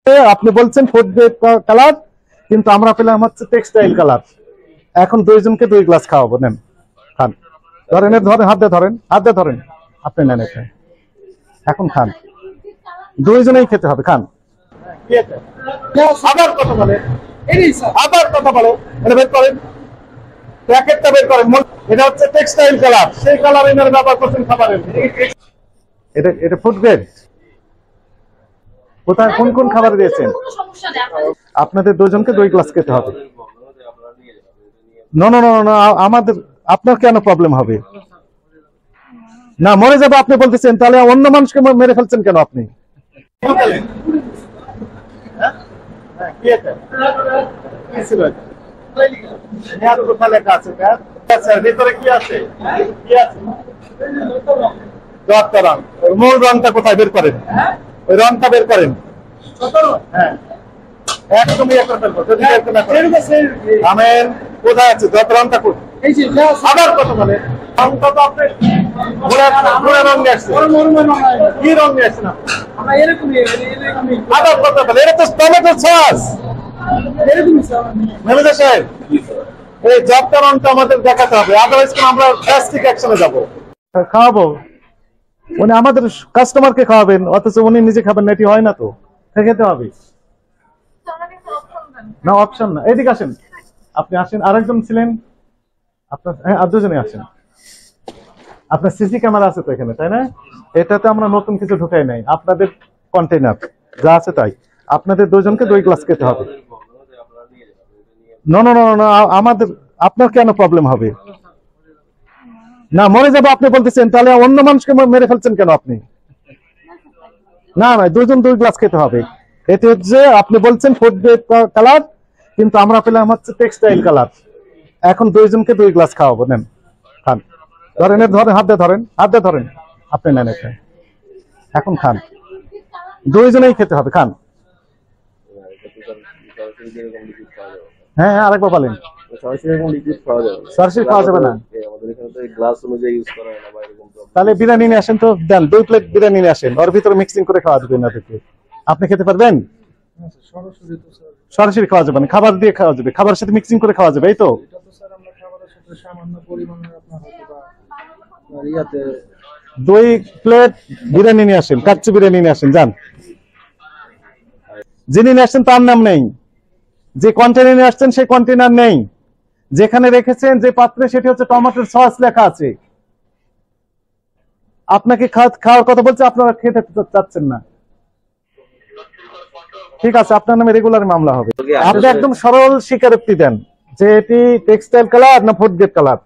আপনি বলছেন food grade colour, কিন্তু আমরা পেলাম হচ্ছে টেক্সটাইল কালার। এখন দুইজনকে 2 গ্লাস খাওয়াবো, নেন খান। ধরেন, ধরেন, হাত দিয়ে ধরেন, হাত দিয়ে ধরেন, আপনি নেন এটা, এখন খান। দুইজনেই খেতে হবে, খান। আবার কথা বলে, আবার কথা বলে, এটা বের করেন, প্যাকেটটা বের করেন। এটা হচ্ছে টেক্সটাইল কালার, সেই কালার এনার ব্যবহার করছেন খাবারের। এটা এটা ফুড গ্রেড। কোথায় কোন কোন খাবার দিয়েছেন? আপনাদের দুজনকে 2 গ্লাস খেতে হবে। না না না না, আমাদের, আপনার কেন প্রবলেম হবে? না, মরে যাবে আপনি বলতেছেন, তাহলে অন্য মানুষকে মেরে ফেলছেন কেন আপনি? ভিতরে কি আছে? মূল রংটা কোথায় বের করেন, ওই রংটা বের করেন। হ্যাঁ, একদমই একটা ফেলবো, যদি আমেন কোথায় আছে, যত রংটা করুন। আবার কত বলে, রংটা তো আপনি ঘোড়া রং নিয়ে আসছেন, কি রং নিয়ে আসছেন আপনি? আবার কত বলে, এটা তো টমেটো সস। ম্যানেজার সাহেব, এই জবটা রংটা আমাদের দেখাতে হবে, আদারওয়াইজ আমরা ড্রাস্টিক অ্যাকশনে যাবো। খাওয়াবো উনি আমাদের কাস্টমারকে খাওয়াবেন, অথচ উনি নিজে খাবেন না, এটি হয় না তো, খেতে হবে না। অপশন না, এদিকে আসেন, আপনি আসেন। আরেকজন ছিলেন আপনার, হ্যাঁ, আর দুজনে আসেন। আপনার সিসি ক্যামেরা আছে তো এখানে, তাই না? এটাতে আমরা নতুন কিছু ঢুকাই নাই, আপনাদের কন্টেইনার যা আছে তাই। আপনাদের দুজনকে 2 গ্লাস খেতে হবে। না না না না, আমাদের, আপনার কেন প্রবলেম হবে? না, মরে যাবে আপনি বলতেছেন, তাহলে অন্য মানুষকে মেরে ফেলছেন কেন আপনি? না না, দুজন 2 গ্লাস খেতে হবে। এটি হচ্ছে, আপনি বলছেন ফুড গ্রেড কালার, কিন্তু আমরা পেলাম হচ্ছে টেক্সটাইল কালার। এখন দুইজনকে 2 গ্লাস খাওয়াবো, নেন খান। ধরেন, ধরেন, হাত দিয়ে ধরেন, হাত দিয়ে ধরেন, আপনি নেন এটা, এখন খান। দুইজনেই খেতে হবে, খান। হ্যাঁ, আরেকবার বলেন। সরাসরি খাওয়া যাবে না, তাহলে বিরিয়ানি নিয়ে আসেন তো, দেন 2 প্লেট বিরিয়ানি নিয়ে আসেন, ওর ভিতরে মিক্সিং করে খাওয়া যাবে না। আপনি খেতে পারবেন? সরাসরি খাওয়া যাবে না, খাবার দিয়ে খাওয়া যাবে, খাবারের সাথে মিক্সিং করে খাওয়া যাবে, এই তো। 2 প্লেট বিরিয়ানি নিয়ে আসেন, কাচ্চি বিরিয়ানি নিয়ে আসেন, যান। যিনি নিয়ে আসছেন তার নাম নেই, যে কন্টেনার নিয়ে আসছেন সেই কন্টেনার নেই, যেখানে রেখেছেন যে পাত্রে সেটি হচ্ছে টমেটোর সস লেখা আছে। আপনাকে খাওয়ার কথা বলছে, আপনারা খেতে চাচ্ছেন না। ঠিক আছে, আপনার নামে রেগুলার মামলা হবে। আপনি একদম সরল স্বীকারোক্তি দেন যে এটি টেক্সটাইল কালার না ফুড গ্রেড কালার,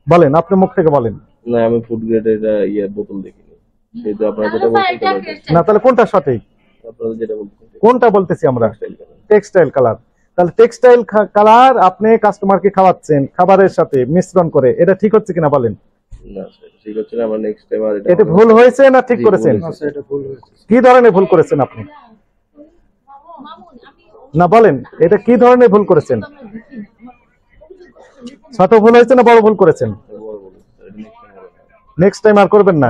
বলেন, আপনি মুখ থেকে বলেন। না, আমি ফুড গ্রেডের বোতল দেখিনি, সেটা আপনারা যেটা বলছেন না, তাহলে কোনটা সঠিক? আপনারা যেটা বলছেন কোনটা বলতেছি আমরা? Textile colour. তাহলে টেক্সটাইল কালার আপনি কাস্টমারকে খাওয়াচ্ছেন খাবারের সাথে মিশ্রণ করে, এটা ঠিক হচ্ছে কিনা বলেন? না, ঠিক হচ্ছে না। আমার নেক্সট টাইম আর এটা ভুল হয়েছে না ঠিক করেছেন? কি ধরনের ভুল করেছেন আপনি? না, বলেন, এটা কি ধরনের ভুল করেছেন? ছোট ভুল হয়েছে না বড় ভুল করেছেন? নেক্সট টাইম আর করবেন না।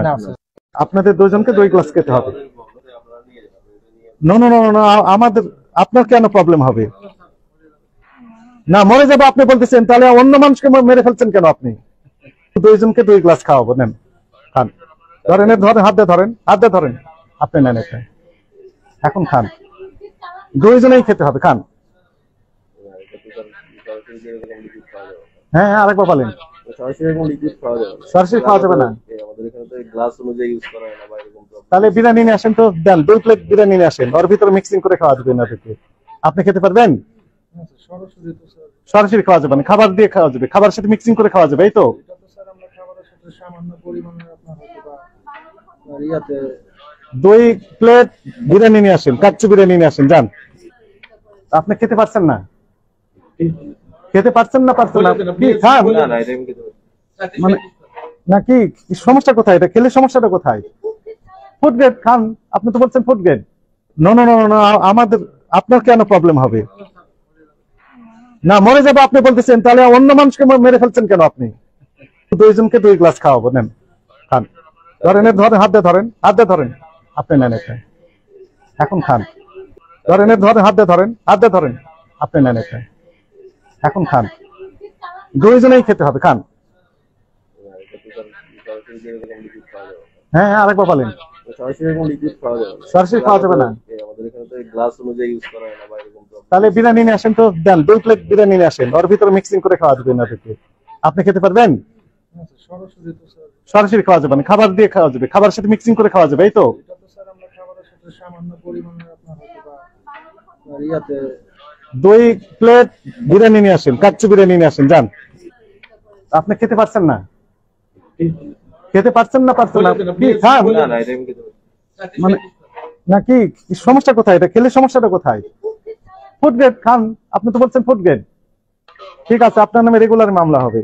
আপনাদের দুজনকে 2 গ্লাস খেতে হবে। না না না না, আমাদের, আপনার কেন প্রবলেম হবে? না, মরে যাবে আপনি বলতেছেন, তাহলে অন্য মানুষকে মেরে ফেলছেন কেন আপনি? দুইজনকে 2 গ্লাস খাওয়াবো, নেন খান। ধরেন, ধরেন, হাত দিয়ে ধরেন, হাত দিয়ে ধরেন, আপনি নেন এটা, এখন খান। দুইজনেই খেতে হবে, খান। হ্যাঁ, আরেকবার বলেন। সরাসরি খাওয়া যাবে না, তাহলে বিরিয়ানি নিয়ে আসেন তো, দেন 2 প্লেট বিরিয়ানি নিয়ে আসেন, ওর ভিতরে মিক্সিং করে খাওয়া যাবে না। আপনি খেতে পারবেন? সরাসরি খাওয়া যাবে না, খাবার দিয়ে খাওয়া যাবে, খাবারের সাথে মিক্সিং করে খাওয়া যাবে, এই তো। 2 প্লেট বিরিয়ানি নিয়ে আসেন, কাচ্চি বিরিয়ানি নিয়ে আসেন, যান। আপনি খেতে পারছেন না, খেতে পারছেন না, পারছেন না কি খান মানে, নাকি সমস্যা কোথায়? এটা খেলে সমস্যাটা কোথায়? ফুড গ্রেড খান, আপনি তো বলছেন ফুড গ্রেড। না না না না, আমাদের, আপনার কেন প্রবলেম হবে? না, মরে যাবে আপনি বলতেছেন, তাহলে অন্য মানুষকে মেরে ফেলছেন কেন আপনি? দুইজনকে 2 গ্লাস খাওয়াবো, নেন খান। ধরেন, ধরেন, হাত দিয়ে ধরেন, হাত দিয়ে ধরেন, আপনি নেন এটা, এখন খান। ধরেন ধরেন, হাত দিয়ে ধরেন, হাত দিয়ে ধরেন। আপনি নেন এটা, এখন খান, দুইজনেই খেতে হবে, খান। হ্যাঁ হ্যাঁ, আরেকবার বলেন। সরাসরি এরকম লিকুইড খাওয়া যাবে না। সরাসরি খাওয়া যাবে না? আমাদের এখানে তো গ্লাস অনুযায়ী ইউজ করা হয় না বা এরকম তো। তাহলে বিরিয়ানি নিয়ে আসেন তো, দেন 2 প্লেট বিরিয়ানি নিয়ে আসেন, ওর ভিতরে মিক্সিং করে খাওয়া যাবে না থেকে। আপনি খেতে পারবেন? সরাসরি খাওয়া যাবে না, খাবার দিয়ে খাওয়া যাবে, খাবারের সাথে মিক্সিং করে খাওয়া যাবে, এই তো। দুই প্লেট বিরিয়ানি নিয়ে আসেন, কাচ্চি বিরিয়ানি নিয়ে আসেন, যান। আপনি খেতে পারছেন না? খেতে পারছেন না? পারছেন না? কি খান? না না, এটা আমি খেতে পারি। মানে নাকি সমস্যা কোথায়? এটা খেলে সমস্যাটা কোথায়? ফুড গ্রেড খান, আপনি তো বলছেন ফুড গ্রেড। ঠিক আছে, আপনার নামে রেগুলার মামলা হবে।